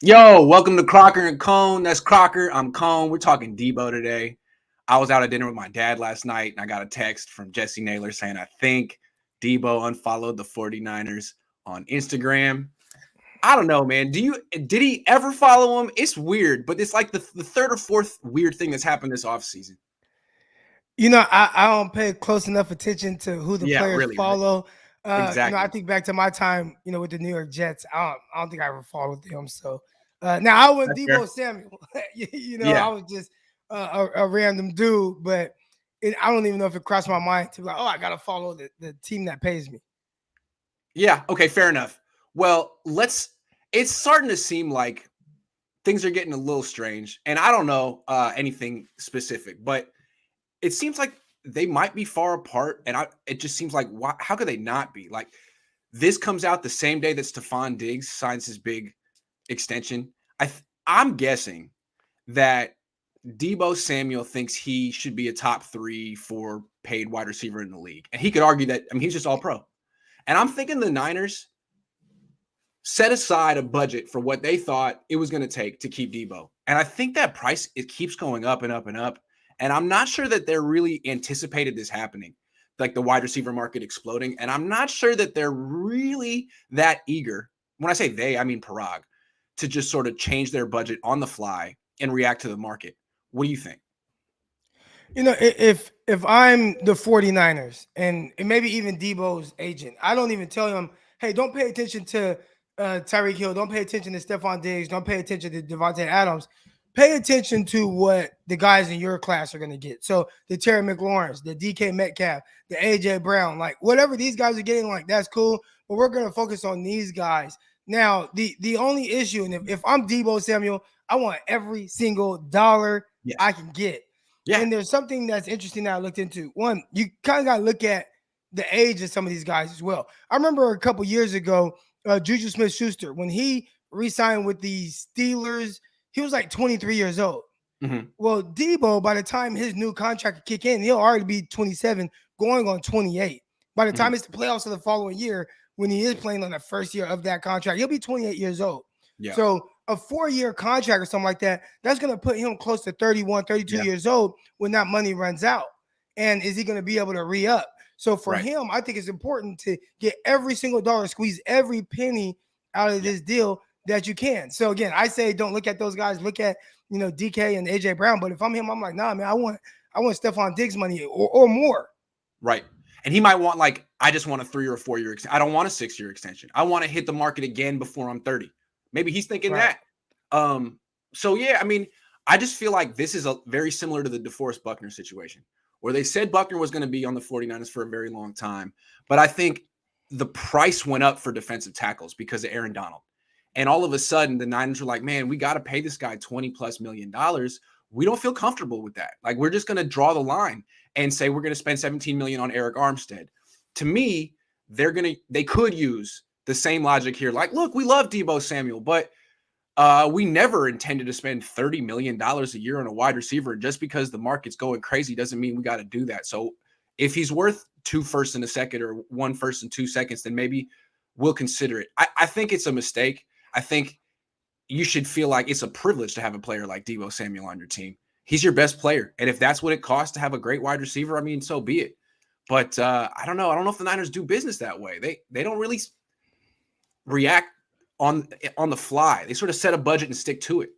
Yo, welcome to Crocker and Cohn. That's Crocker. I'm Cohn. We're talking Deebo today. I was out at dinner with my dad last night, and I got a text from Jesse Naylor saying, I think Deebo unfollowed the 49ers on Instagram. I don't know, man. Did he ever follow him? It's weird, but it's like the third or fourth weird thing that's happened this offseason. I don't pay close enough attention to who the Yeah, players really, right? follow. I Exactly. think back to my time, with the New York Jets. I don't think I ever followed them. So now I went That's fair. Deebo Samuel. I Yeah. was just a random dude, but I don't even know if it crossed my mind to be like, oh, I got to follow the team that pays me. Yeah. Okay, fair enough. Well, it's starting to seem like things are getting a little strange. And I don't know anything specific, but it seems like they might be far apart. And it just seems like, how could they not be? Like, this comes out the same day that Stephon Diggs signs his big extension. I'm guessing that Deebo Samuel thinks he should be a top 3, 4 paid wide receiver in the league. And he could argue that, I mean, he's just all pro. And I'm thinking the Niners set aside a budget for what they thought it was going to take to keep Deebo. And I think that price, it keeps going up and up and up. And I'm not sure that they're really anticipated this happening, like the wide receiver market exploding. And I'm not sure that they're really that eager. When I say they, I mean Parag, to just sort of change their budget on the fly and react to the market. What do you think? If I'm the 49ers and maybe even Debo's agent, I don't even tell him, hey, don't pay attention to Tyreek Hill, don't pay attention to Stephon Diggs, don't pay attention to Devontae Adams. Pay attention to what the guys in your class are going to get. So the Terry McLaurin's, the DK Metcalf, the AJ Brown, like whatever these guys are getting, like that's cool. But we're going to focus on these guys. Now, the only issue, and if I'm Deebo Samuel, I want every single dollar Yes. I can get. Yeah. And there's something that's interesting that I looked into. One, you kind of got to look at the age of some of these guys as well. I remember a couple years ago, Juju Smith-Schuster, when he re-signed with the Steelers, he was like 23 years old. Mm-hmm. Well, Deebo, by the time his new contract will kick in, he'll already be 27, going on 28. By the time it's the playoffs of the following year, when he is playing on the first year of that contract, he'll be 28 years old. Yeah. So a 4-year contract or something like that, that's going to put him close to 31, 32 years old when that money runs out. And is he going to be able to re-up? So for him, I think it's important to get every single dollar, squeeze every penny out of this deal that you can. So again, I say don't look at those guys. Look at DK and AJ Brown. But if I'm him, I'm like, nah, man, I want Stephon Diggs money or more. Right. And he might want, like, I just want a 3 or 4 year extension. I don't want a 6-year extension. I want to hit the market again before I'm 30. Maybe he's thinking that. So yeah, I mean, I just feel like this is very similar to the DeForest Buckner situation, where they said Buckner was going to be on the 49ers for a very long time. But I think the price went up for defensive tackles because of Aaron Donald. And all of a sudden, the Niners were like, man, we got to pay this guy $20+ million. We don't feel comfortable with that. Like, we're just going to draw the line and say we're going to spend $17 million on Eric Armstead. To me, they could use the same logic here. Like, look, we love Deebo Samuel, but we never intended to spend $30 million a year on a wide receiver. Just because the market's going crazy doesn't mean we got to do that. So if he's worth 2 firsts and a second or 1 first and 2 seconds, then maybe we'll consider it. I think it's a mistake. I think you should feel like it's a privilege to have a player like Deebo Samuel on your team. He's your best player. And if that's what it costs to have a great wide receiver, I mean, so be it. But I don't know. I don't know if the Niners do business that way. They don't really react on the fly. They sort of set a budget and stick to it.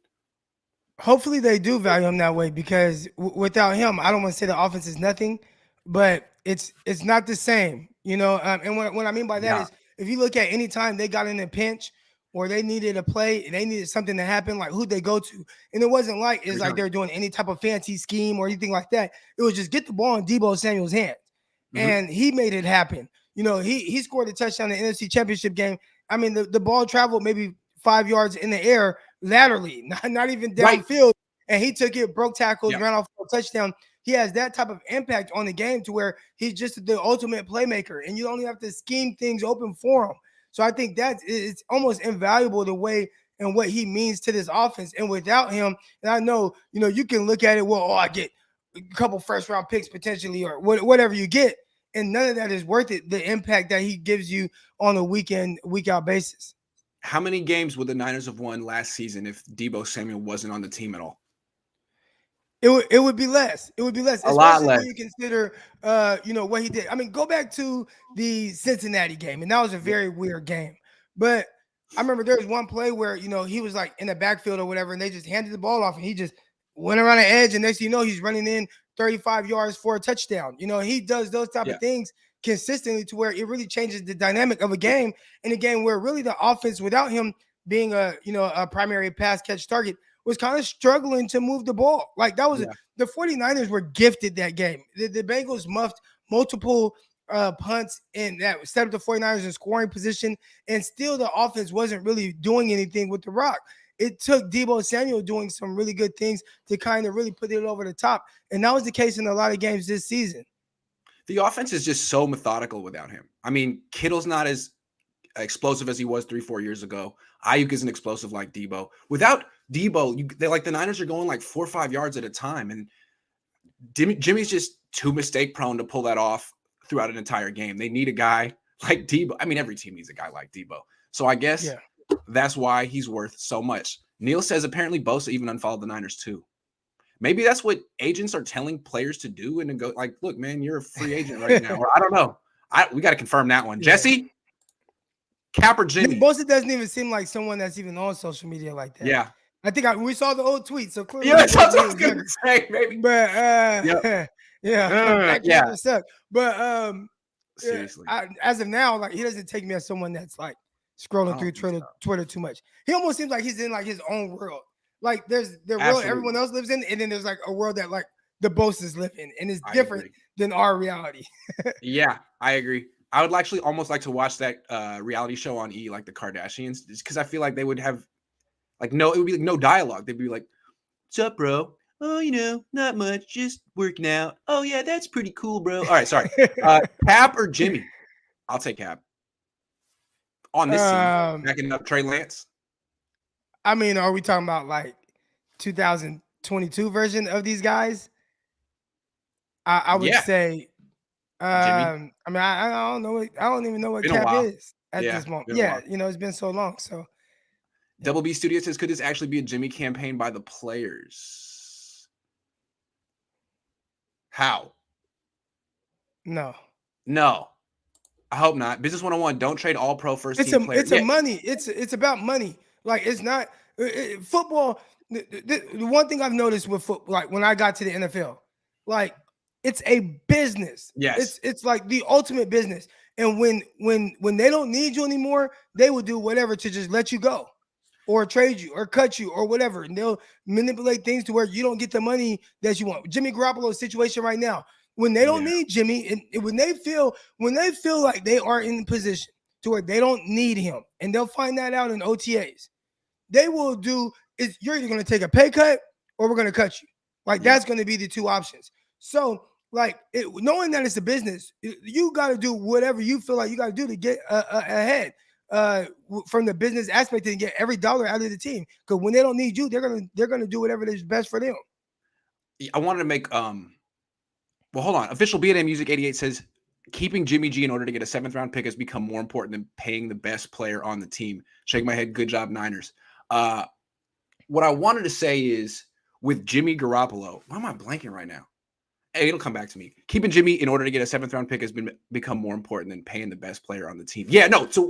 Hopefully they do value him that way, because without him, I don't want to say the offense is nothing, but it's not the same, And what I mean by that is, if you look at any time they got in a pinch or they needed a play, they needed something to happen, like who'd they go to? And it wasn't like like they're doing any type of fancy scheme or anything like that. It was just get the ball in Deebo Samuel's hands. And he made it happen. He scored a touchdown in the NFC Championship game. I mean, the ball traveled maybe 5 yards in the air laterally, not even downfield. And he took it, broke tackles, ran off for a touchdown. He has that type of impact on the game to where he's just the ultimate playmaker, and you only have to scheme things open for him. So I think that it's almost invaluable the way and what he means to this offense. And without him, and I know, you can look at it, well, I get a couple first-round picks potentially or whatever you get, and none of that is worth it, the impact that he gives you on a week-in, week-out basis. How many games would the Niners have won last season if Deebo Samuel wasn't on the team at all? It would be less. It would be less, A lot especially less. when you consider what he did. I mean, go back to the Cincinnati game, and that was a very weird game. But I remember there was one play where he was like in the backfield or whatever, and they just handed the ball off, and he just went around the edge, and next thing you know, he's running in 35 yards for a touchdown. He does those type of things consistently to where it really changes the dynamic of a game, in a game where really the offense, without him being a primary pass catch target, was kind of struggling to move the ball. Like that was the 49ers were gifted that game. The Bengals muffed multiple punts and that set up the 49ers in scoring position, and still the offense wasn't really doing anything with the rock. It took Deebo Samuel doing some really good things to kind of really put it over the top. And that was the case in a lot of games this season. The offense is just so methodical without him. I mean, Kittle's not as explosive as he was 3-4 years ago. Ayuk isn't explosive like Deebo. Without Deebo, the Niners are going like 4 or 5 yards at a time, and Jimmy's just too mistake prone to pull that off throughout an entire game. They need a guy like Deebo. I mean, every team needs a guy like Deebo. So I guess that's why he's worth so much. Neil says apparently Bosa even unfollowed the Niners too. Maybe that's what agents are telling players to do, and to go like, look, man, you're a free agent right now. Or I don't know. We got to confirm that one. Jesse? Cap or Jimmy? Bosa doesn't even seem like someone that's even on social media like that. Yeah. I think we saw the old tweet, so clearly. Yeah, that's what I was going to say, maybe. But suck. But seriously, as of now, like he doesn't take me as someone that's like scrolling through Twitter too much. He almost seems like he's in like his own world. Like there's the world everyone else lives in, and then there's like a world that like the Bosas live in, and it's different than our reality. Yeah, I agree. I would actually almost like to watch that reality show on E, like the Kardashians, just because I feel like they would have it would be like no dialogue. They'd be like, "What's up, bro? Oh, not much, just working out. Oh yeah, that's pretty cool, bro." All right, sorry. Cap or Jimmy? I'll take Cap. On this team, backing up Trey Lance. I mean, are we talking about like 2022 version of these guys? I would say. I mean, I don't know. I don't even know what Cap is at this moment. Yeah, it's been so long. So, Double B Studio says, could this actually be a Jimmy campaign by the players? How? No. I hope not. Business 101. Don't trade all pro first team players. It's money. It's about money. Like it's not football. The one thing I've noticed with football, like when I got to the NFL, like it's a business. Yes. It's like the ultimate business. And when they don't need you anymore, they will do whatever to just let you go or trade you or cut you or whatever. And they'll manipulate things to where you don't get the money that you want. Jimmy Garoppolo's situation right now, when they don't need Jimmy, and when they feel like they are in position to where they don't need him, and they'll find that out in OTAs, they will do is you're either going to take a pay cut or we're going to cut you. Like that's going to be the two options. So like knowing that it's a business, you got to do whatever you feel like you got to do to get ahead from the business aspect and get every dollar out of the team. Because when they don't need you, they're gonna do whatever is best for them. I wanted to make well, hold on. Official B&A Music 88 says keeping Jimmy G in order to get a 7th round pick has become more important than paying the best player on the team. Shake my head. Good job, Niners. What I wanted to say is with Jimmy Garoppolo, why am I blanking right now? Hey, it'll come back to me. Keeping Jimmy in order to get a 7th round pick has become more important than paying the best player on the team. Yeah, no. So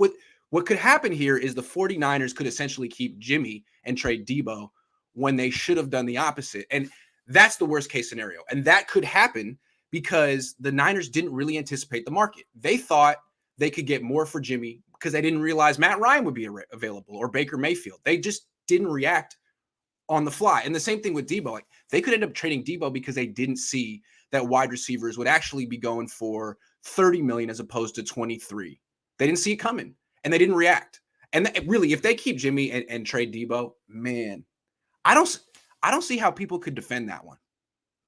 what could happen here is the 49ers could essentially keep Jimmy and trade Deebo when they should have done the opposite. And that's the worst case scenario. And that could happen because the Niners didn't really anticipate the market. They thought they could get more for Jimmy because they didn't realize Matt Ryan would be available or Baker Mayfield. They just didn't react on the fly. And the same thing with Deebo. Like they could end up trading Deebo because they didn't see that wide receivers would actually be going for $30 million as opposed to 23. They didn't see it coming and they didn't react. And really, if they keep Jimmy and trade Deebo, man, I don't see how people could defend that one.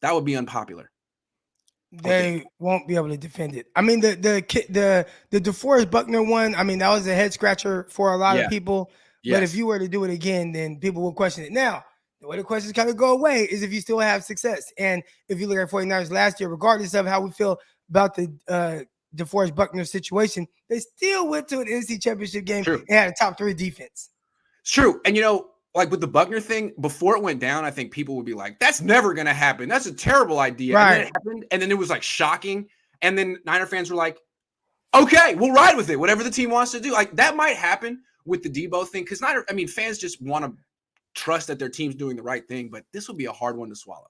That would be unpopular. They won't be able to defend it. I mean, the DeForest Buckner one, I mean, that was a head scratcher for a lot of people. Yes. But if you were to do it again, then people will question it. Now, the way the questions kind of go away is if you still have success. And if you look at 49ers last year, regardless of how we feel about the DeForest Buckner situation, they still went to an NC championship game True. and had a top 3 defense. It's true. And, like with the Buckner thing, before it went down, I think people would be like, that's never going to happen. That's a terrible idea. Right. And then it happened. And then it was like shocking. And then Niner fans were like, okay, we'll ride with it. Whatever the team wants to do. Like that might happen with the Deebo thing. Because fans just want to trust that their team's doing the right thing. But this would be a hard one to swallow.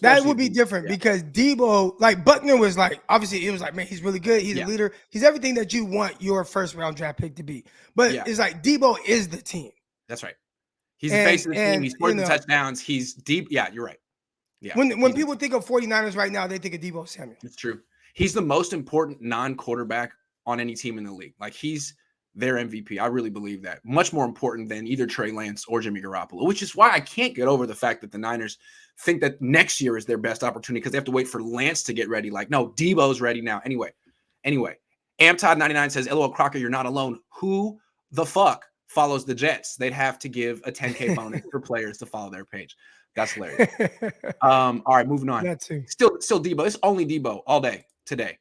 That would be different because Deebo, like Buckner was like, obviously it was like, man, he's really good. He's a leader. He's everything that you want your first round draft pick to be. But it's like Deebo is the team. That's right. He's the face of the team. He scored the touchdowns. He's deep. Yeah, you're right. Yeah. When people think of 49ers right now, they think of Deebo Samuel. It's true. He's the most important non-quarterback on any team in the league. Like he's their MVP. I really believe that. Much more important than either Trey Lance or Jimmy Garoppolo, which is why I can't get over the fact that the Niners think that next year is their best opportunity because they have to wait for Lance to get ready. Like, no, Deebo's ready now. Anyway, AmTodd99 says, LOL Crocker, you're not alone. Who the fuck follows the Jets? They'd have to give a 10K bonus for players to follow their page. That's hilarious. All right, moving on. Still Deebo. It's only Deebo all day today.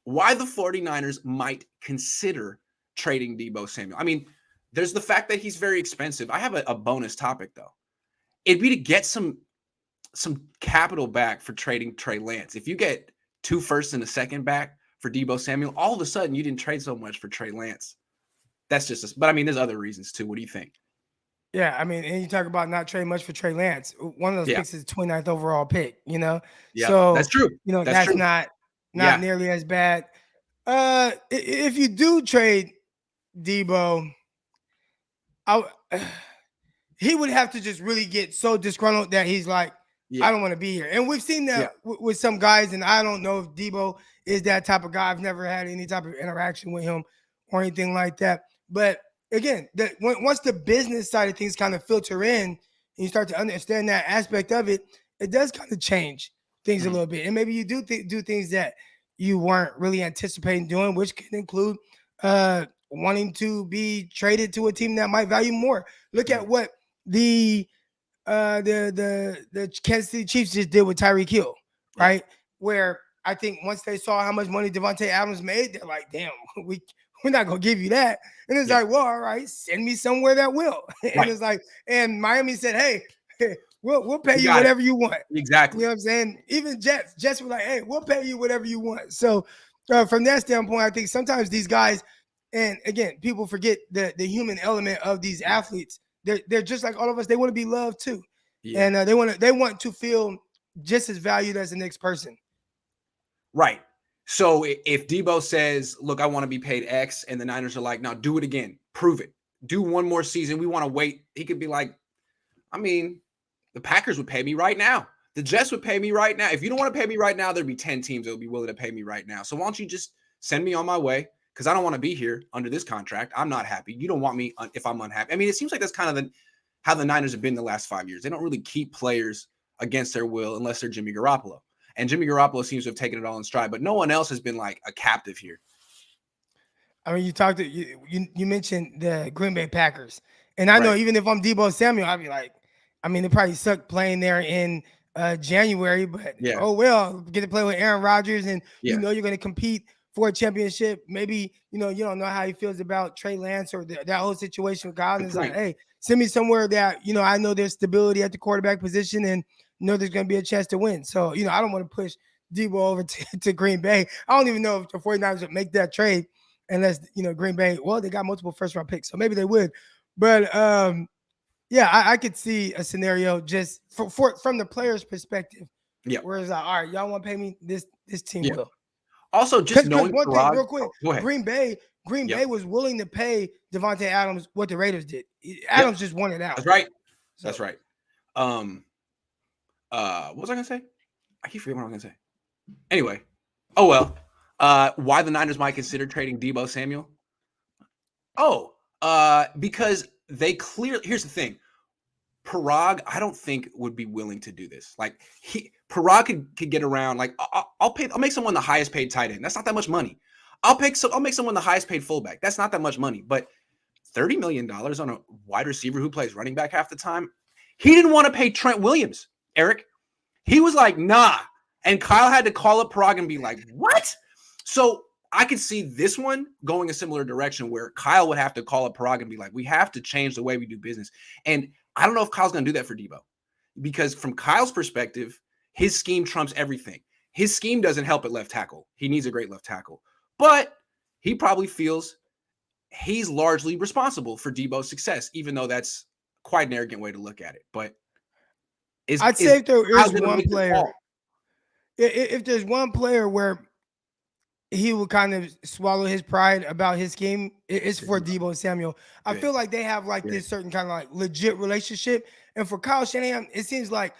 Why the 49ers might consider trading Deebo Samuel. I mean, there's the fact that he's very expensive. I have a bonus topic, though. It'd be to get some capital back for trading Trey Lance. If you get 2 firsts and a second back for Deebo Samuel, all of a sudden you didn't trade so much for Trey Lance. That's just but there's other reasons too. What do you think? Yeah, and you talk about not trading much for Trey Lance. One of those picks is 29th overall pick, Yeah, so that's true. That's true. not nearly as bad. If you do trade Deebo, he would have to just really get so disgruntled that he's like, I don't want to be here. And we've seen that with some guys, and I don't know if Deebo is that type of guy. I've never had any type of interaction with him or anything like that. But again, once the business side of things kind of filter in and you start to understand that aspect of it, it does kind of change things a little bit. And maybe you do do things that you weren't really anticipating doing, which can include wanting to be traded to a team that might value more. Look at what the Kansas City Chiefs just did with Tyreek Hill, right? Where I think once they saw how much money Devontae Adams made, they're like, damn, we're not going to give you that. And it's like, well, all right, send me somewhere that will. And it's like, and Miami said, hey, we'll pay you whatever you want. Exactly. You know what I'm saying? Even Jets were like, hey, we'll pay you whatever you want. So from that standpoint, I think sometimes these guys, and again, people forget the human element of these athletes. They're just like all of us. They want to be loved too. Yeah. And they want to feel just as valued as the next person. Right. So if Deebo says, look, I want to be paid X, and the Niners are like, no, do it again. Prove it. Do one more season. We want to wait. He could be like, I mean, the Packers would pay me right now. The Jets would pay me right now. If you don't want to pay me right now, there'd be 10 teams that would be willing to pay me right now. So why don't you just send me on my way? Because I don't want to be here under this contract. I'm not happy. You don't want me if I'm unhappy. I mean, it seems like that's kind of how the Niners have been the last 5 years. They don't really keep players against their will unless they're Jimmy Garoppolo. And Jimmy Garoppolo seems to have taken it all in stride, but no one else has been like a captive here. I mean, you mentioned the Green Bay Packers. And I know even if I'm Deebo Samuel, I'd be like, I mean, it probably sucked playing there in January, but oh well, get to play with Aaron Rodgers, and you know you're going to compete for a championship. Maybe you don't know how he feels about Trey Lance or that whole situation with God. And it's like, hey, send me somewhere that I know there's stability at the quarterback position, and there's going to be a chance to win. So I don't want to push Deebo over to Green Bay. I don't even know if the 49ers would make that trade unless Green Bay. Well, they got multiple first round picks, so maybe they would. But I could see a scenario just from the player's perspective. Yeah. Where it's like, all right, y'all want to pay me this team will. Also, just knowing one thing real quick, Green Bay was willing to pay Devontae Adams what the Raiders did. Adams just wanted out. That's right. So. That's right. What was I gonna say? I keep forgetting what I was gonna say. Anyway, oh well. Why the Niners might consider trading Deebo Samuel? Because they here's the thing. Parag, I don't think would be willing to do this. Like Parag could get around. Like I'll make someone the highest paid tight end. That's not that much money. I'll make someone the highest paid fullback. That's not that much money. But $30 million on a wide receiver who plays running back half the time. He didn't want to pay Trent Williams, Eric. He was like, nah. And Kyle had to call up Parag and be like, what? So I could see this one going a similar direction where Kyle would have to call up Parag and be like, we have to change the way we do business. And I don't know if Kyle's going to do that for Deebo, because from Kyle's perspective, his scheme trumps everything. His scheme doesn't help at left tackle. He needs a great left tackle, but he probably feels he's largely responsible for Deebo's success, even though that's quite an arrogant way to look at it. But I'd say if there is one player, if there's one player where he will kind of swallow his pride about his scheme, it's for Deebo Samuel. I feel like they have like this certain kind of like legit relationship. And for Kyle Shanahan, it seems like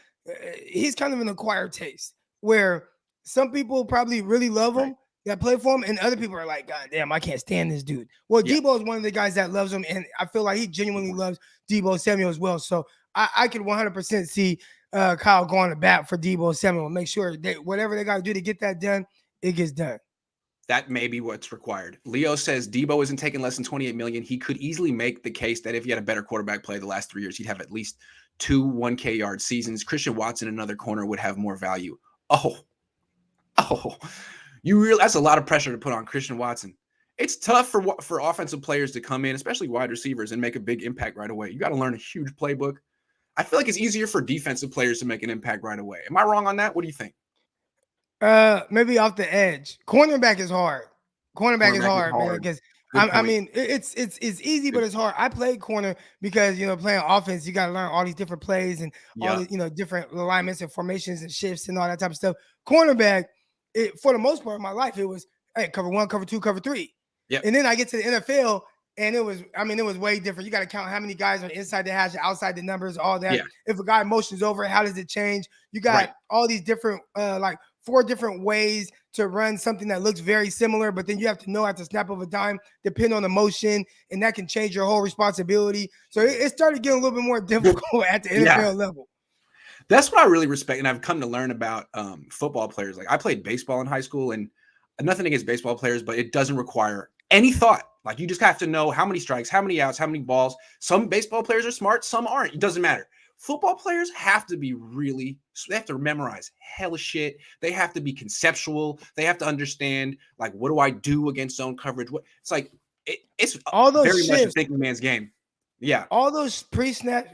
he's kind of an acquired taste where some people probably really love him that play for him, and other people are like, God damn, I can't stand this dude. Well, Deebo is one of the guys that loves him, and I feel like he genuinely loves Deebo Samuel as well. So I could 100% see Kyle going to bat for Deebo Samuel and make sure that whatever they got to do to get that done, it gets done. That may be what's required. Leo says Deebo isn't taking less than $28 million. He could easily make the case that if he had a better quarterback play the last 3 years, he'd have at least 2 1K yard seasons. Christian Watson, another corner, would have more value. That's a lot of pressure to put on Christian Watson. It's tough for offensive players to come in, especially wide receivers, and make a big impact right away. You got to learn a huge playbook. I feel like it's easier for defensive players to make an impact right away. Am I wrong on that? What do you think? Maybe off the edge. Cornerback is hard. Cornerback is hard, man. Because I mean, it's easy, but it's hard. I played corner because playing offense, you got to learn all these different plays and all the different alignments and formations and shifts and all that type of stuff. Cornerback, for the most part of my life, it was cover 1, cover 2, cover 3. Yeah. And then I get to the NFL, and it was way different. You got to count how many guys are inside the hash, outside the numbers, all that. Yeah. If a guy motions over, how does it change? You got all these different like 4 different ways to run something that looks very similar, but then you have to know at the snap of a dime, depend on the motion, and that can change your whole responsibility. So it started getting a little bit more difficult at the NFL level. That's what I really respect, and I've come to learn about football players. Like I played baseball in high school, and nothing against baseball players, but it doesn't require any thought. Like you just have to know how many strikes, how many outs, how many balls. Some baseball players are smart, some aren't. It doesn't matter. Football players have to be they have to memorize hella shit. They have to be conceptual. They have to understand, like, what do I do against zone coverage? It's like, it's all those very shifts, much a thinking man's game. Yeah. All those pre-snap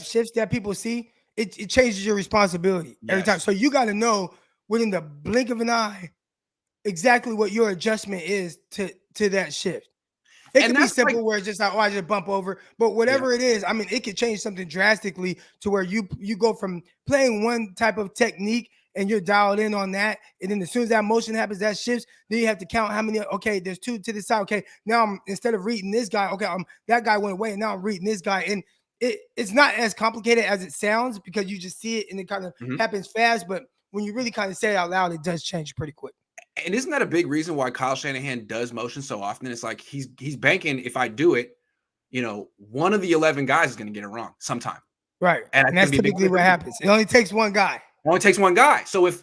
shifts that people see, it changes your responsibility every time. So you got to know within the blink of an eye exactly what your adjustment is to that shift. It can be simple where it's just like, I just bump over. But whatever it is, I mean, it could change something drastically to where you go from playing one type of technique and you're dialed in on that. And then as soon as that motion happens, that shifts, then you have to count how many, there's 2 to the side. Okay, now I'm, instead of reading this guy, that guy went away and now I'm reading this guy. And it's not as complicated as it sounds because you just see it and it kind of happens fast. But when you really kind of say it out loud, it does change pretty quick. And isn't that a big reason why Kyle Shanahan does motion so often? It's like he's banking, if I do it, one of the 11 guys is going to get it wrong sometime. Right. And that's typically what happens. It only takes one guy. It only takes one guy. So if,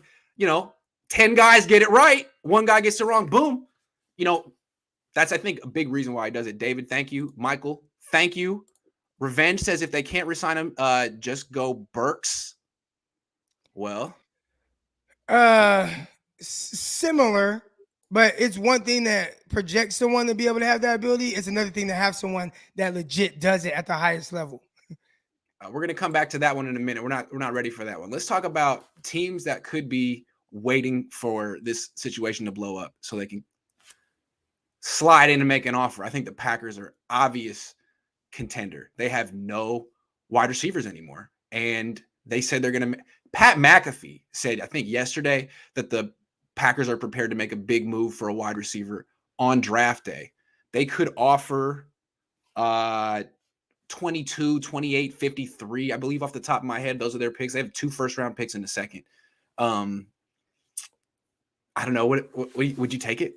10 guys get it right, one guy gets it wrong, boom. That's, I think, a big reason why he does it. David, thank you. Michael, thank you. Revenge says if they can't resign him, just go Burks. Well. Similar, but it's one thing that projects someone to be able to have that ability. It's another thing to have someone that legit does it at the highest level. We're going to come back to that one in a minute. We're not ready for that one. Let's talk about teams that could be waiting for this situation to blow up so they can slide in and make an offer. I think the Packers are obvious contender. They have no wide receivers anymore, and they said they're going to. Pat McAfee said, I think yesterday, that the Packers are prepared to make a big move for a wide receiver on draft day. They could offer 22, 28, 53, I believe off the top of my head. Those are their picks. They have 2 first-round picks in the second. I don't know. What would you take it?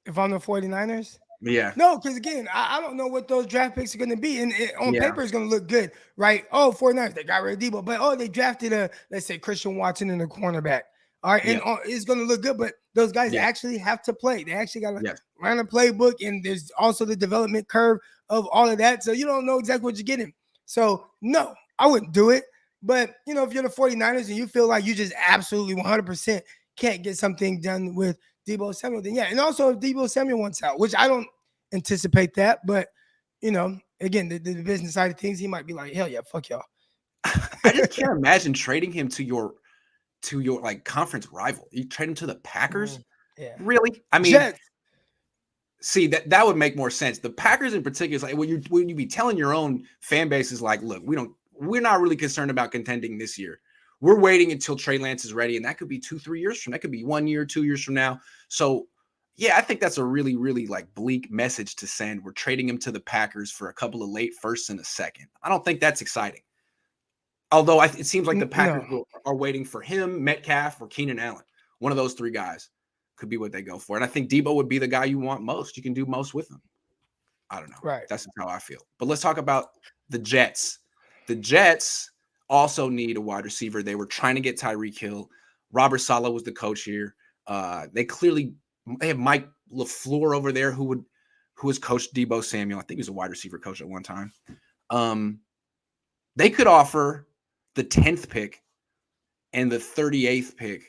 If I'm the 49ers? Yeah. No, because again, I don't know what those draft picks are going to be. And on paper, it's going to look good, right? 49ers, they got rid of Deebo. But, they drafted let's say, Christian Watson and a cornerback. All right, and it's going to look good, but those guys actually have to play. They actually got to learn a playbook, and there's also the development curve of all of that. So you don't know exactly what you're getting. So, no, I wouldn't do it. But, if you're the 49ers and you feel like you just absolutely 100% can't get something done with Deebo Samuel, then yeah. And also if Deebo Samuel wants out, which I don't anticipate that, but again, the business side of things, he might be like, hell yeah, fuck y'all. I just can't imagine trading him to your like conference rival. You trade him to the Packers? Yeah. Really? I mean, Jets. See, that would make more sense. The Packers in particular is like when you be telling your own fan base is like, look, we're not really concerned about contending this year. We're waiting until Trey Lance is ready, and that could be 2-3 years from. That could be 1 year, 2 years from now. So, yeah, I think that's a really, really like bleak message to send. We're trading him to the Packers for a couple of late firsts and a second. I don't think that's exciting. Although it seems like the Packers are waiting for him, Metcalf, or Keenan Allen. One of those three guys could be what they go for. And I think Deebo would be the guy you want most. You can do most with him. I don't know. Right. That's just how I feel. But let's talk about the Jets. The Jets also need a wide receiver. They were trying to get Tyreek Hill. Robert Saleh was the coach here. They have Mike LaFleur over there who has coached Deebo Samuel. I think he was a wide receiver coach at one time. They could offer the 10th pick and the 38th pick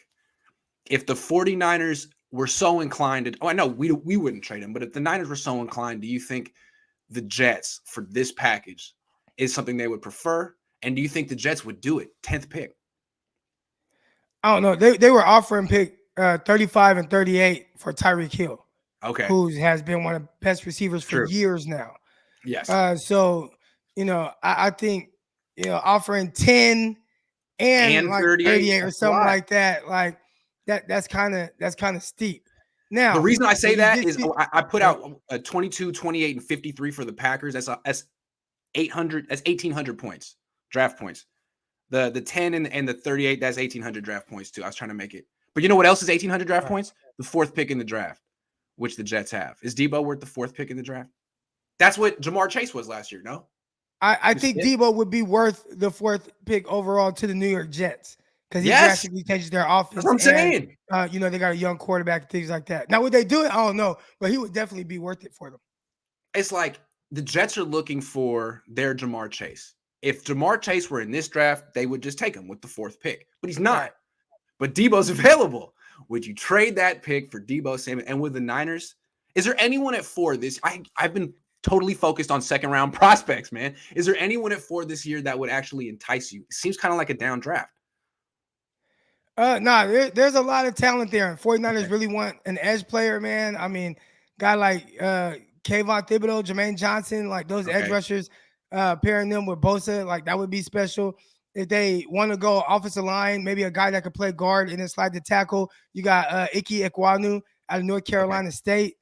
if the 49ers were so inclined. I know we wouldn't trade him, but if the Niners were so inclined, do you think the Jets for this package is something they would prefer? And do you think the Jets would do it? 10th pick. I don't know. They were offering pick 35 and 38 for Tyreek Hill. Okay. Who has been one of the best receivers for years now. Yes. So, I think, offering 10 and like 38 or something like that, like that's kind of steep. Now, the reason I say that is I put out a 22, 28, and 53 for the Packers. That's 800. That's 1,800 points, draft points. The 10 and the 38, that's 1,800 draft points too. I was trying to make it. But you know what else is 1,800 draft points? The 4th pick in the draft, which the Jets have. Is Deebo worth the 4th pick in the draft? That's what Jamar Chase was last year, no? I think Deebo would be worth the 4th pick overall to the New York Jets because he drastically changes their offense. That's what I'm saying. They got a young quarterback and things like that. Now, would they do it? I don't know, but he would definitely be worth it for them. It's like the Jets are looking for their Jamar Chase. If Jamar Chase were in this draft, they would just take him with the 4th pick, but he's not. Right. But Deebo's available. Would you trade that pick for Deebo Samuel? And with the Niners, is there anyone at 4 this? I've been totally focused on second round prospects, man. Is there anyone at 4 this year that would actually entice you? It seems kind of like a down draft. There's a lot of talent there. And 49ers really want an edge player, man. I mean, guy like Kayvon Thibodeau, Jermaine Johnson, like those edge rushers, pairing them with Bosa, like that would be special. If they want to go offensive line, maybe a guy that could play guard and then slide the tackle. You got Ike Ekwonu out of North Carolina State.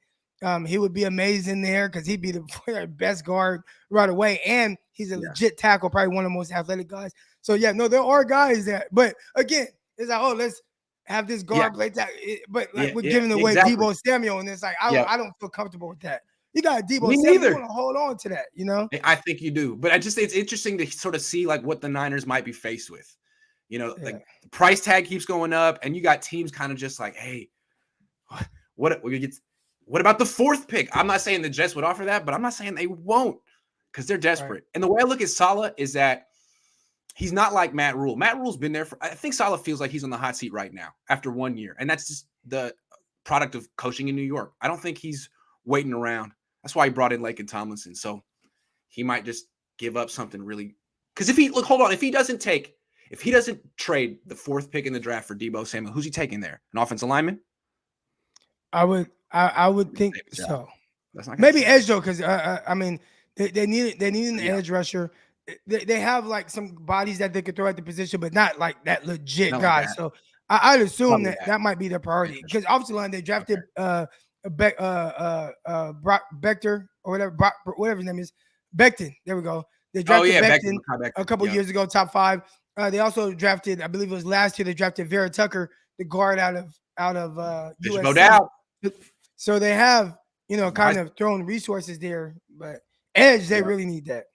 He would be amazing there because he'd be the best guard right away. And he's a legit tackle, probably one of the most athletic guys. So, there are guys that, but again, it's like, let's have this guard play tackle. But we're giving away Deebo Samuel, and it's like, I don't feel comfortable with that. You got Deebo Samuel, you want to hold on to that, I think you do. But it's interesting to sort of see like what the Niners might be faced with. Like the price tag keeps going up, and you got teams kind of just like, hey, what about the 4th pick? I'm not saying the Jets would offer that, but I'm not saying they won't because they're desperate. Right. And the way I look at Saleh is that he's not like Matt Rule. Matt Rule's been there I think Saleh feels like he's on the hot seat right now after 1 year. And that's just the product of coaching in New York. I don't think he's waiting around. That's why he brought in Laken Tomlinson. So he might just give up something really. Because if he doesn't trade the 4th pick in the draft for Deebo Samuel, who's he taking there? An offensive lineman? I would think so. Maybe edge though, because I mean they need an edge rusher. They have like some bodies that they could throw at the position, but not like that legit guy. Like so I'd assume that might be their priority because offensive line they drafted Brock Bector or whatever his name is, Becton. There we go. They drafted Becton a couple years ago, top 5. They also drafted, I believe it was last year, they drafted Vera Tucker, the guard out of USC. No doubt. So they have, kind of thrown resources there, but edge, they really need that.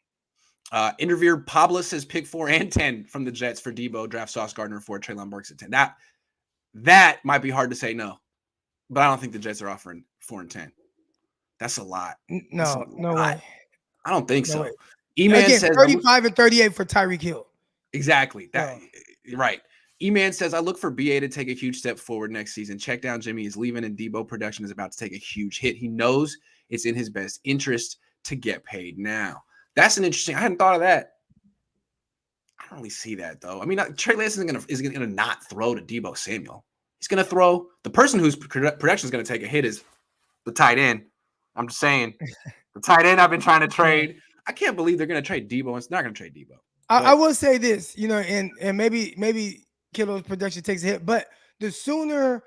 Interviewer Pablo says pick 4 and 10 from the Jets for Deebo, draft Sauce Gardner 4, Treylon Burks at 10. That might be hard to say no, but I don't think the Jets are offering 4 and 10. That's a lot. No way. I don't think so. Way. E-Man says 35 and 38 for Tyreek Hill. Exactly. Right. E-Man says, I look for BA to take a huge step forward next season. Check down Jimmy is leaving and Deebo production is about to take a huge hit. He knows it's in his best interest to get paid now. That's an interesting. I hadn't thought of that. I don't really see that though. I mean, Trey Lance isn't gonna not throw to Deebo Samuel. He's gonna throw. The person whose production is gonna take a hit is the tight end. I'm just saying, the tight end I've been trying to trade. I can't believe they're gonna trade Deebo. It's not gonna trade Deebo. I will say this, and maybe Kittle's production takes a hit, but the sooner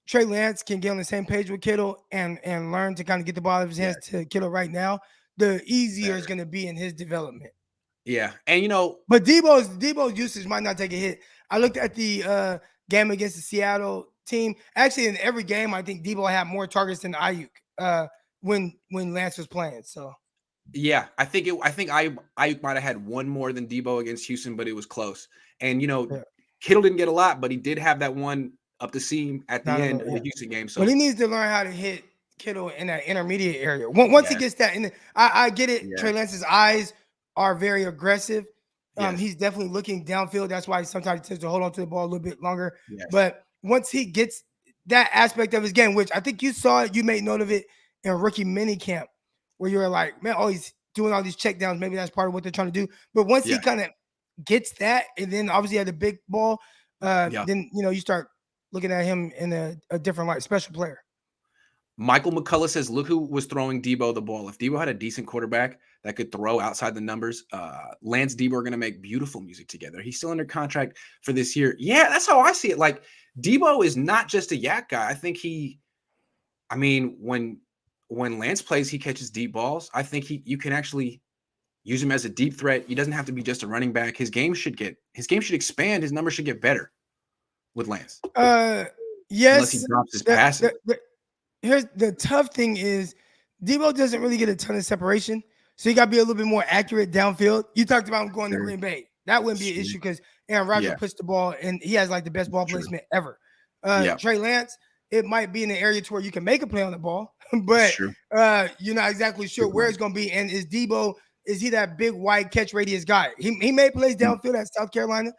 Trey Lance can get on the same page with Kittle and learn to kind of get the ball out of his hands to Kittle right now, the easier it's going to be in his development. Yeah, and but Deebo's usage might not take a hit. I looked at the game against the Seattle team. Actually, in every game, I think Deebo had more targets than Ayuk when Lance was playing. So. Yeah, I think Ayuk might have had one more than Deebo against Houston, but it was close. And Kittle didn't get a lot, but he did have that one up the seam at the end of the Houston game. So, but he needs to learn how to hit Kittle in that intermediate area. Once he gets that, I get it. Yeah. Trey Lance's eyes are very aggressive. He's definitely looking downfield. That's why sometimes he tends to hold on to the ball a little bit longer. Yes. But once he gets that aspect of his game, which I think you saw it, you made note of it in rookie mini camp, where you're like, man, he's doing all these checkdowns. Maybe that's part of what they're trying to do. But once he kind of gets that, and then obviously had the big ball, then you start looking at him in a different light, special player. Michael McCullough says, look who was throwing Deebo the ball. If Deebo had a decent quarterback that could throw outside the numbers, Lance Deebo are going to make beautiful music together. He's still under contract for this year. Yeah, that's how I see it. Like, Deebo is not just a yak guy. I think when Lance plays, he catches deep balls. I think you can actually use him as a deep threat. He doesn't have to be just a running back. His game should expand. His numbers should get better with Lance. Yes. Unless he drops his passing. Here's the tough thing is Deebo doesn't really get a ton of separation. So you got to be a little bit more accurate downfield. You talked about him going to Green Bay. That wouldn't be an issue because Aaron Rodgers puts the ball and he has like the best ball placement ever. Trey Lance, it might be in the area to where you can make a play on the ball, but you're not exactly sure where it's going to be. And is he that big wide catch radius guy? He made plays downfield at South Carolina.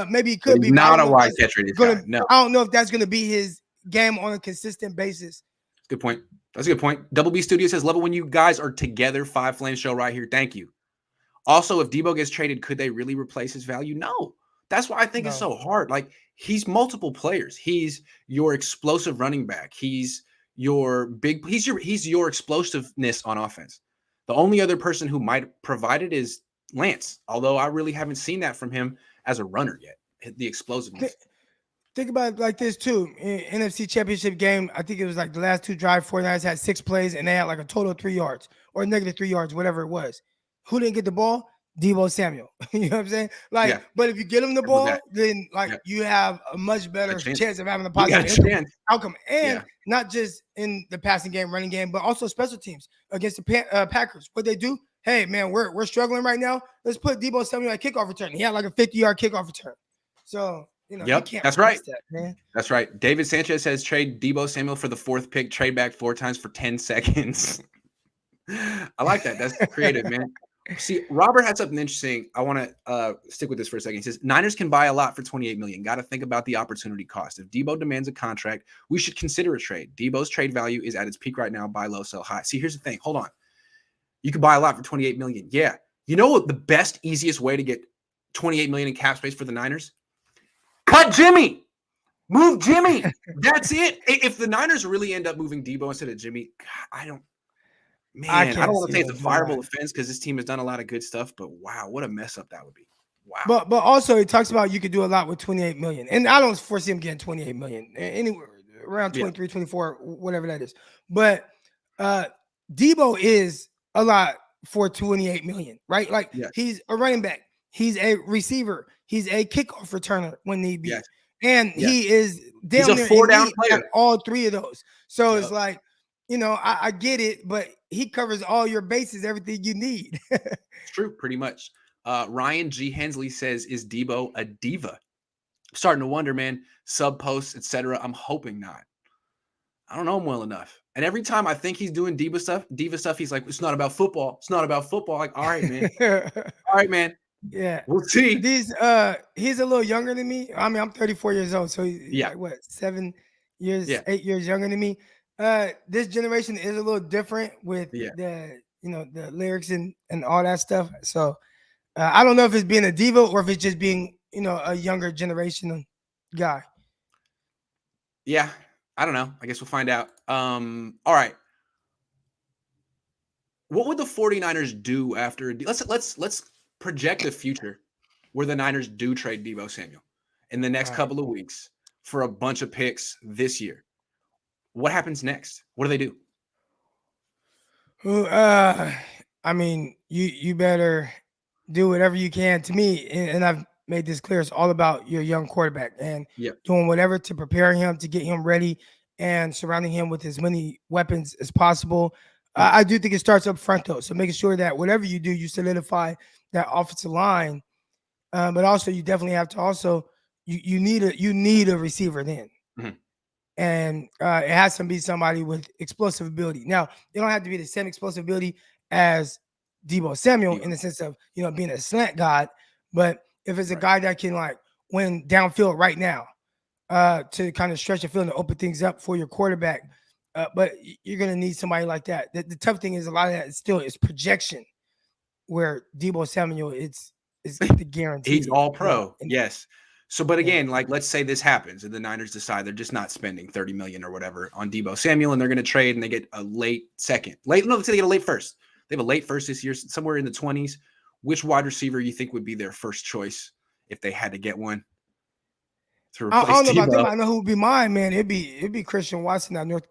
Maybe he could be not a wide catch radius guy. No, I don't know if that's going to be his game on a consistent basis. Good point. That's a good point. Double B Studio says, love it when you guys are together. 5 Flame Show right here. Thank you. Also, if Deebo gets traded, could they really replace his value? No. That's why I think it's so hard. Like, he's multiple players. He's your explosive running back. He's your explosiveness on offense. The only other person who might provide it is Lance, although I really haven't seen that from him as a runner yet. The explosiveness. Think about it like this too. In NFC Championship game, I think it was like the last 2 drives, 49ers had 6 plays and they had like a total of 3 yards or -3 yards, whatever it was. Who didn't get the ball? Deebo Samuel. You know what I'm saying? Like, but if you get him the ball, then you have a much better chance of having a positive outcome. And not just in the passing game, running game, but also special teams against the Packers. What they do? Hey, man, we're struggling right now. Let's put Deebo Samuel at kickoff return. He had like a 50-yard kickoff return. So, that's right. That's right. David Sanchez says trade Deebo Samuel for the 4th pick, trade back 4 times for 10 seconds. I like that. That's creative, man. See, Robert had something interesting. I want to stick with this for a second. He says, Niners can buy a lot for $28 million. Got to think about the opportunity cost. If Deebo demands a contract, we should consider a trade. Deebo's trade value is at its peak right now. Buy low, sell high. See, here's the thing. Hold on. You could buy a lot for $28 million. Yeah. You know what the best, easiest way to get $28 million in cap space for the Niners? Cut Jimmy. Move Jimmy. That's it. If the Niners really end up moving Deebo instead of Jimmy, God, I don't want to say it's a fireable offense because this team has done a lot of good stuff, but wow, what a mess up that would be. Wow. But also it talks about you could do a lot with $28 million. And I don't foresee him getting $28 million anywhere around 23, 24, whatever that is. But Deebo is a lot for $28 million, right? Like he's a running back. He's a receiver. He's a kickoff returner when need be. And he is down there 4-down player at all 3 of those. So it's like, I get it, but he covers all your bases, everything you need. It's true, pretty much. Ryan G. Hensley says, is Deebo a diva? I'm starting to wonder, man. Sub posts, etc. I'm hoping not. I don't know him well enough. And every time I think he's doing diva stuff, he's like, it's not about football. It's not about football. Like, all right, man. All right, man. Yeah. We'll see. He's a little younger than me. I mean, I'm 34 years old, so he's Yeah. like what, 7 years, Yeah. 8 years younger than me. This generation is a little different with Yeah. the lyrics and all that stuff. So I don't know if it's being a diva or if it's just being a younger generation guy. Yeah. I don't know. I guess we'll find out. All right. What would the 49ers do after let's project a future where the Niners do trade Deebo Samuel in the next All right. couple of weeks for a bunch of picks this year. What happens next? What do they do? Who I mean, you better do whatever you can. To me, and I've made this clear, it's all about your young quarterback and Yeah. doing whatever to prepare him, to get him ready, and surrounding him with as many weapons as possible. I do think it starts up front though, so making sure that whatever you do, you solidify that offensive line. But also, you definitely have to you need a receiver then. Mhm. And it has to be somebody with explosive ability. Now, they don't have to be the same explosive ability as Deebo Samuel in Deebo. the sense of being a slant god, but if it's a Right. guy that can like win downfield right now, to kind of stretch the field and open things up for your quarterback, but you're gonna need somebody like that. The tough thing is a lot of that still is projection, where Deebo Samuel is the He's guarantee. all pro. And Yes. So, but yeah, again, like let's say this happens and the Niners decide they're just not spending 30 million or whatever on Deebo Samuel and they're going to trade and they get a late second. Let's say they get a late first. They have a late first this year, somewhere in the 20s. Which wide receiver you think would be their first choice if they had to get one to I replace don't know about them. Deebo? I know who would be mine, man. It'd be Christian Watson out North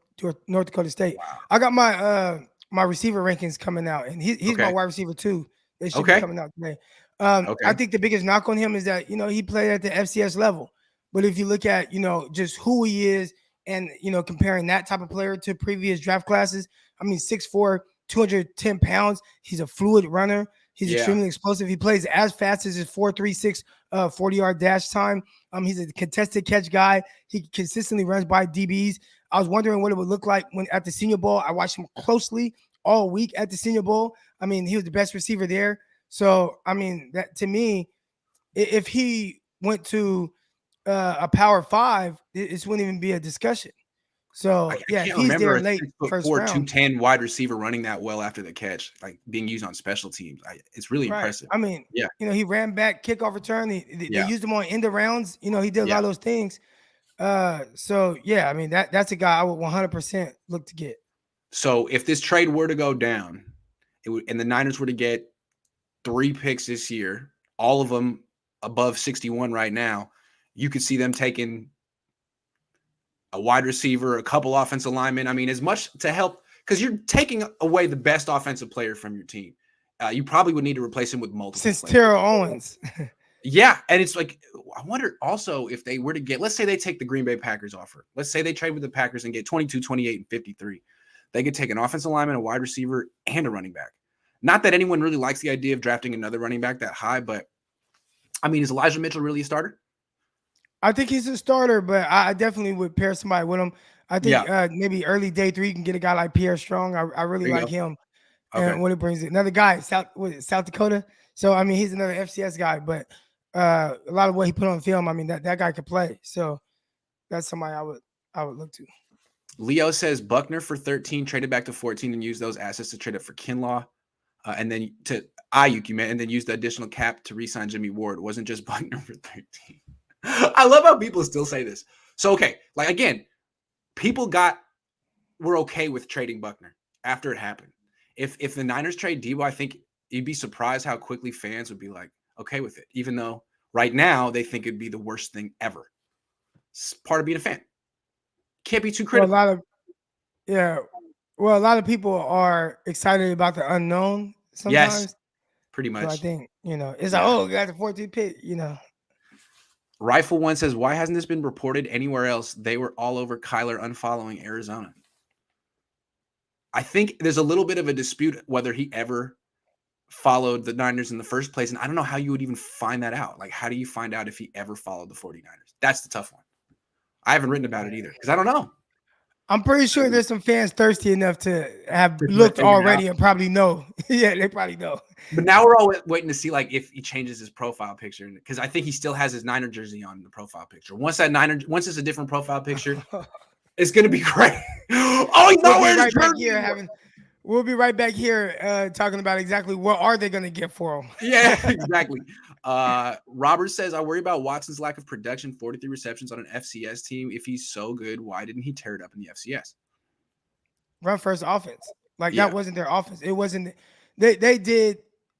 Dakota State. Wow. I got my receiver rankings coming out, and he's my Okay. wide receiver too. They should be Okay. coming out today. I Okay. think the biggest knock on him is that he played at the FCS level, but if you look at just who he is, and comparing that type of player to previous draft classes, I mean 6'4", 210 pounds. He's a fluid runner. He's Yeah. extremely explosive. He plays as fast as his 4.36 40-yard dash time. He's a contested catch guy. He consistently runs by DBs. I was wondering what it would look like when at the Senior Bowl. I watched him closely all week at the Senior Bowl. I mean, he was the best receiver there. So, I mean, that to me, if he went to a Power 5, this wouldn't even be a discussion. So, I yeah, if can't he's remember there a late first 6'4", round, 210 wide receiver running that well after the catch, like being used on special teams. It's really right? impressive. I mean, Yeah. he ran back, kickoff return. They Yeah. used him on end of rounds. He did a lot Yeah. of those things. So yeah, I mean that's a guy I would 100% look to get. So if this trade were to go down, and the Niners were to get 3 picks this year, all of them above 61 right now, you could see them taking a wide receiver, a couple offensive linemen. I mean, as much to help because you're taking away the best offensive player from your team. You probably would need to replace him with multiple Since players. Terrell Owens. Yeah, and it's like I wonder also if they were to get, let's say they take the Green Bay Packers offer. Let's say they trade with the Packers and get 22, 28, and 53. They could take an offensive lineman, a wide receiver, and a running back. Not that anyone really likes the idea of drafting another running back that high, but I mean, is Elijah Mitchell really a starter? I think he's a starter, but I definitely would pair somebody with him. I think Yeah, maybe early day 3 you can get a guy like Pierre Strong. I really there you like go. him Okay. and what it brings. Another guy, South Dakota. So I mean, he's another FCS guy, but a lot of what he put on film, I mean that guy could play. So that's somebody I would look to. Leo says Buckner for 13, traded back to 14, and use those assets to trade up for Kinlaw. And then to Ayuk, and then use the additional cap to re-sign Jimmy Ward. It wasn't just Buckner for 13. I love how people still say this. So, okay, like again, people were okay with trading Buckner after it happened. If the Niners trade Deebo, I think you'd be surprised how quickly fans would be like okay with it, even though right now they think it'd be the worst thing ever. It's part of being a fan. Can't be too Well, critical. yeah. Well, a lot of people are excited about the unknown Yes, sometimes. pretty So I much. think, it's like, Yeah. oh, we got the 14th pick. Rifle One says, why hasn't this been reported anywhere else? They were all over Kyler unfollowing Arizona. I think there's a little bit of a dispute whether he ever followed the Niners in the first place. And I don't know how you would even find that out. Like, how do you find out if he ever followed the 49ers? That's the tough one. I haven't written about it either because I don't know. I'm pretty sure there's some fans thirsty enough to have To looked figure it out. already and probably know. Yeah, they probably know. But now we're all waiting to see like if he changes his profile picture, because I think he still has his Niner jersey on the profile picture. Once it's a different profile picture, it's gonna be great. Oh, he's not wearing his jersey. We'll be right back here talking about exactly what are they going to get for him. Yeah, exactly. Robert says, I worry about Watson's lack of production, 43 receptions on an FCS team. If he's so good, why didn't he tear it up in the FCS? Run first offense. Like that wasn't their offense. It wasn't. They did.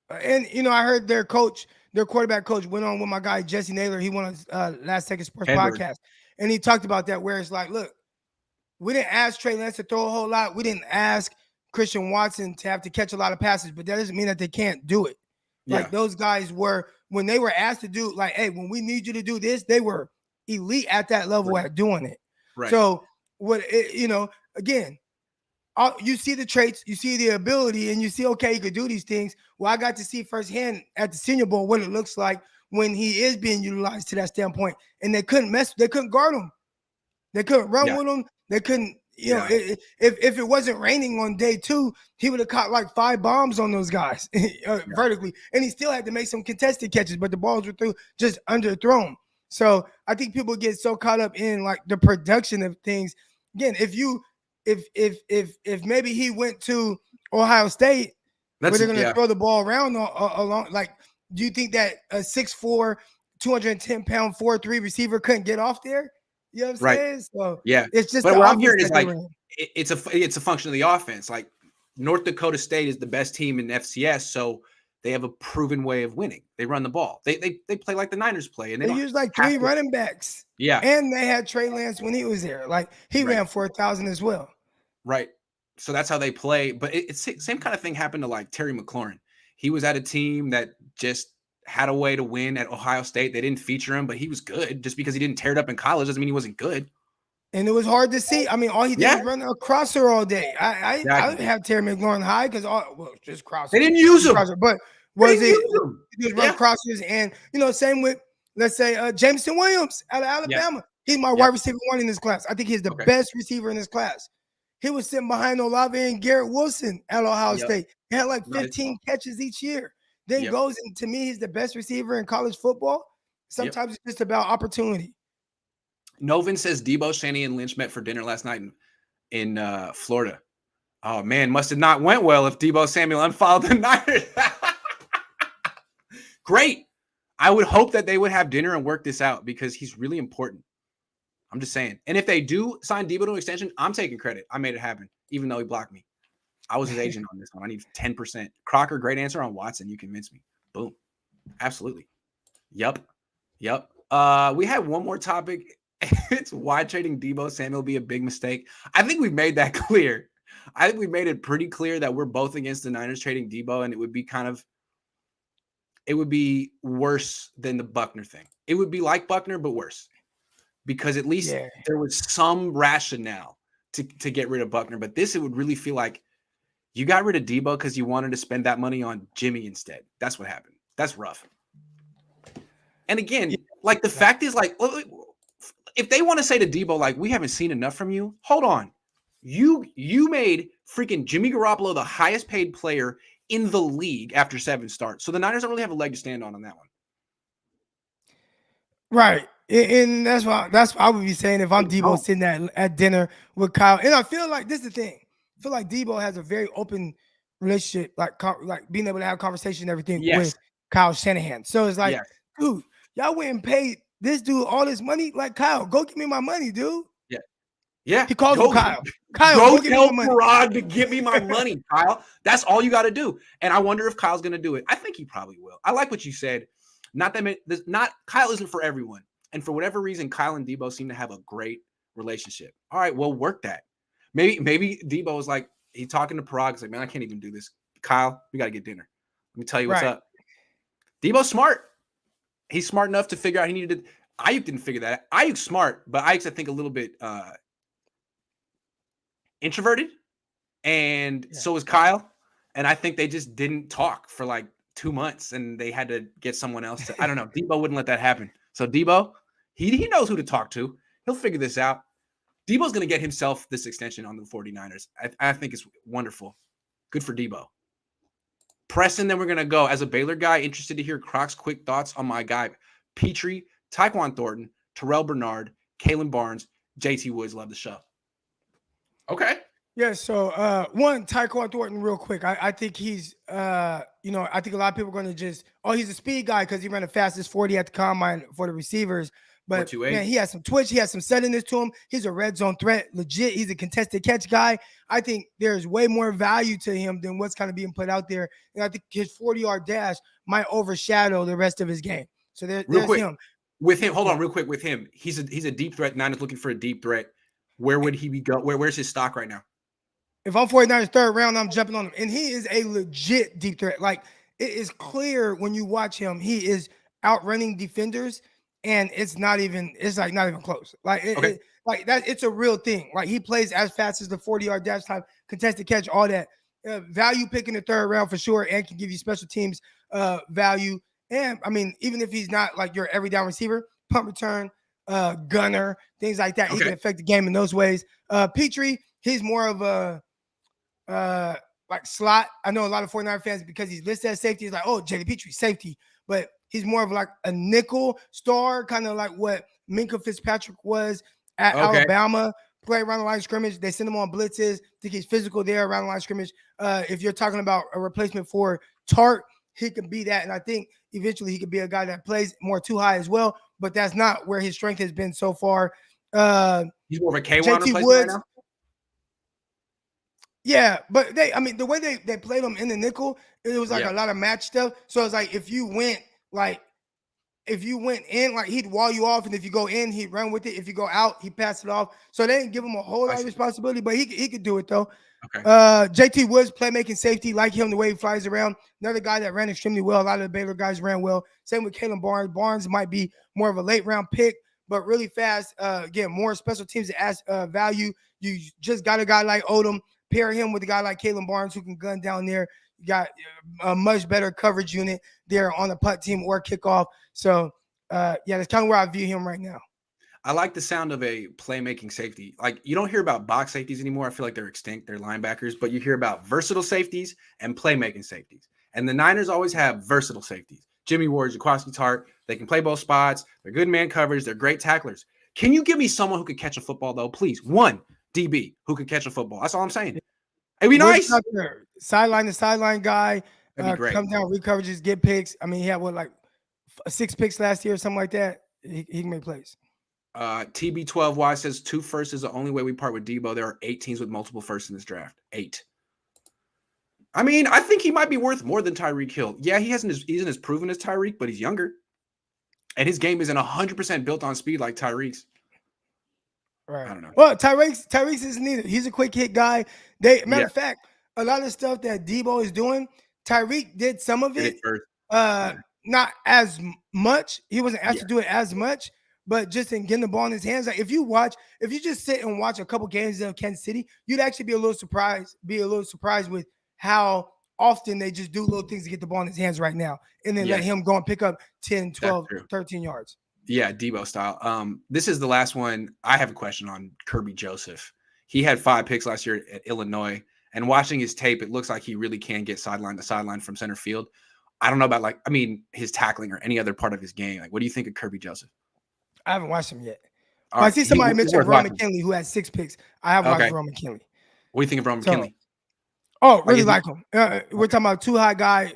And, I heard their quarterback coach went on with my guy, Jesse Naylor. He went on Last Second Sports podcast. And he talked about that where it's like, look, we didn't ask Trey Lance to throw a whole lot. We didn't ask Christian Watson to have to catch a lot of passes, but that doesn't mean that they can't do it. Like those guys were, when they were asked to do, like, hey, when we need you to do this, they were elite at that level at doing it. Right. So again, you see the traits, you see the ability, and you see, okay, he could do these things. Well, I got to see firsthand at the Senior Bowl what it looks like when he is being utilized to that standpoint, and they couldn't guard him. They couldn't run with him. They couldn't, if it wasn't raining on day 2, he would have caught like 5 bombs on those guys vertically. And he still had to make some contested catches, but the balls were just underthrown. So I think people get so caught up in like the production of things. Again, if maybe he went to Ohio State, where they're going to throw the ball around along, like, do you think that a 6'4", 210-pound 4'3" receiver couldn't get off there? You know what I'm saying? So it's just. But what I'm hearing is like it's a function of the offense. Like North Dakota State is the best team in FCS, so they have a proven way of winning. They run the ball. They play like the Niners play, and they use like 3 running backs. Yeah, and they had Trey Lance when he was there. Like he ran 4,000 as well. Right. So that's how they play. But it's the same kind of thing happened to like Terry McLaurin. He was at a team that just had a way to win at Ohio State. They didn't feature him, but he was good. Just because he didn't tear it up in college doesn't mean he wasn't good. And it was hard to see. I mean, all he did was run a crosser all day. I didn't have Terry McLaurin high because just crosser. They didn't use him. Crosser, but he just run crossers, and same with, let's say, Jameson Williams out of Alabama. He's my wide receiver 1 in this class. I think he's the best receiver in this class. He was sitting behind Olave and Garrett Wilson at Ohio State. He had like 15 catches each year. Then goes, and to me, he's the best receiver in college football. Sometimes it's just about opportunity. Novin says Deebo, Shanny, and Lynch met for dinner last night in Florida. Oh, man, must have not went well if Deebo Samuel unfollowed the Niners. Great. I would hope that they would have dinner and work this out because he's really important. I'm just saying. And if they do sign Deebo to an extension, I'm taking credit. I made it happen, even though he blocked me. I was his agent on this one. I need 10%. Crocker, great answer on Watson. You convinced me. Boom. Absolutely. Yep. We had one more topic. It's why trading Deebo Samuel be a big mistake. I think we made that clear. I think we made it pretty clear that we're both against the Niners trading Deebo, and it would be worse than the Buckner thing. It would be like Buckner, but worse. Because at least there was some rationale to get rid of Buckner. But this, it would really feel like you got rid of Deebo because you wanted to spend that money on Jimmy instead. That's what happened. That's rough. And again, like the fact is, like, if they want to say to Deebo, like, we haven't seen enough from you, hold on. You made freaking Jimmy Garoppolo the highest paid player in the league after 7 starts. So the Niners don't really have a leg to stand on that one. Right. And that's why I would be saying if I'm Deebo sitting at dinner with Kyle. And I feel like this is the thing. I feel like Deebo has a very open relationship, like being able to have conversation and everything with Kyle Shanahan. So it's like, dude, y'all went and paid this dude all this money. Like, Kyle, go give me my money, dude. Yeah. He calls him Kyle. Go tell Farad to give me my money, Kyle. That's all you got to do. And I wonder if Kyle's going to do it. I think he probably will. I like what you said. Kyle isn't for everyone. And for whatever reason, Kyle and Deebo seem to have a great relationship. All right, well, work that. Maybe Deebo was like, he's talking to Parag. He's like, man, I can't even do this. Kyle, we got to get dinner. Let me tell you what's up. Deebo's smart. He's smart enough to figure out he needed to. Ayuk didn't figure that out. Ayuk's smart, but Ayuk's, I think, a little bit introverted. And so is Kyle. And I think they just didn't talk for like 2 months, and they had to get someone else to. I don't know. Deebo wouldn't let that happen. So Deebo, he knows who to talk to. He'll figure this out. Deebo's going to get himself this extension on the 49ers. I think it's wonderful. Good for Deebo. Preston, then we're going to go. As a Baylor guy, interested to hear Croc's quick thoughts on my guy, Petrie, Tyquan Thornton, Terrell Bernard, Kalen Barnes, JT Woods. Love the show. Okay. Yeah, so one, Tyquan Thornton, real quick. I think he's I think a lot of people are going to just, he's a speed guy because he ran the fastest 40 at the combine for the receivers. But man, he has some twitch, he has some suddenness to him. He's a red zone threat, legit. He's a contested catch guy. I think there's way more value to him than what's kind of being put out there. And I think his 40-yard dash might overshadow the rest of his game. So there's him. With him, hold on real quick. With him, he's a deep threat. Niners looking for a deep threat. Where would he be go? Where's his stock right now? If I'm 49ers third round, I'm jumping on him. And he is a legit deep threat. Like, it is clear when you watch him, he is outrunning defenders, and it's not even close. Like, it's a real thing. Like, he plays as fast as the 40-yard dash time, contested catch, all that. Value pick in the third round for sure, and can give you special teams value. And, I mean, even if he's not like your every down receiver, punt return, gunner, things like that, he can affect the game in those ways. Petrie, he's more of a like slot. I know a lot of 49 fans, because he's listed as safety, he's like, oh, J.D. Petrie, safety. But he's more of like a nickel star, kind of like what Minkah Fitzpatrick was at Alabama. Play around the line of scrimmage. They send him on blitzes. Think he's physical there around the line of scrimmage. If you're talking about a replacement for Tart, he could be that. And I think eventually he could be a guy that plays more too high as well. But that's not where his strength has been so far. He's more of a K1 replacement right now? Yeah, but the way they played him in the nickel, it was like a lot of match stuff. So it's like if you went in, like, he'd wall you off, and if you go in, he'd run with it. If you go out, he passed it off. So they didn't give him a whole lot of responsibility, but he could do it though. Okay. JT Woods, playmaking safety, like him the way he flies around. Another guy that ran extremely well. A lot of the Baylor guys ran well. Same with Kalen Barnes. Barnes might be more of a late round pick, but really fast. Again, more special teams to add value. You just got a guy like Odom. Pair him with a guy like Kalen Barnes, who can gun down there. You got a much better coverage unit there on the punt team or kickoff. So, that's kind of where I view him right now. I like the sound of a playmaking safety. Like, you don't hear about box safeties anymore. I feel like they're extinct. They're linebackers, but you hear about versatile safeties and playmaking safeties. And the Niners always have versatile safeties. Jimmy Ward, Jaquaski Tart, they can play both spots. They're good man coverage. They're great tacklers. Can you give me someone who could catch a football, though, please? One DB who could catch a football. That's all I'm saying. It'd be nice. Sideline to sideline guy. That'd be great. Come down, read coverages, get picks. I mean, he had 6 picks last year, something like that. He can make plays. TB12Y says 2 firsts is the only way we part with Deebo. There are 8 teams with multiple firsts in this draft. 8. I mean, I think he might be worth more than Tyreek Hill. Yeah, he isn't as proven as Tyreek, but he's younger. And his game isn't 100% built on speed like Tyreek's. Right. I don't know. Well, Tyreek's isn't either. He's a quick hit guy. Matter of fact, a lot of stuff that Deebo is doing, Tyreek did some of it. Not as much. He wasn't asked to do it as much, but just in getting the ball in his hands. Like, if you just sit and watch a couple games of Kansas City, you'd actually be a little surprised with how often they just do little things to get the ball in his hands right now, and then let him go and pick up 10, 12, 13 yards. Yeah, Deebo style. This is the last one. I have a question on Kirby Joseph. He had 5 picks last year at Illinois, and watching his tape, it looks like he really can get sideline to sideline from center field. I don't know about his tackling or any other part of his game. Like, what do you think of Kirby Joseph? I haven't watched him yet. I see somebody mention Verone McKinley, who had 6 picks. I haven't watched Verone McKinley. What do you think of Verone McKinley? Oh, really like him. We're talking about too high guy,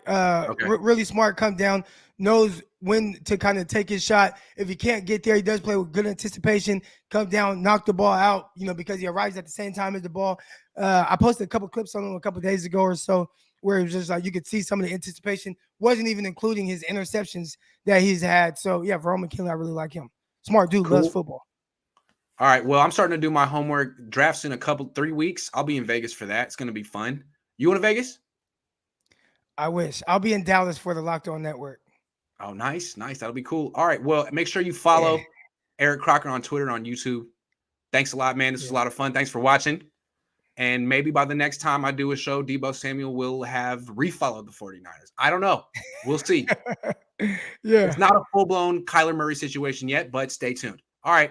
really smart, come down, knows when to kind of take his shot. If he can't get there, he does play with good anticipation, come down, knock the ball out, because he arrives at the same time as the ball. I posted a couple clips on him a couple days ago or so, where it was just like you could see some of the anticipation, wasn't even including his interceptions that he's had. So, yeah, Verone McKinley, I really like him. Smart dude, loves football. All right, well, I'm starting to do my homework. Drafts in 3 weeks. I'll be in Vegas for that. It's going to be fun. You going to Vegas? I wish. I'll be in Dallas for the Locked On Network. Oh, nice. That'll be cool. All right, well, make sure you follow Eric Crocker on Twitter and on YouTube. Thanks a lot, man. This was a lot of fun. Thanks for watching. And maybe by the next time I do a show, Deebo Samuel will have refollowed the 49ers. I don't know. We'll see. It's not a full-blown Kyler Murray situation yet, but stay tuned. All right.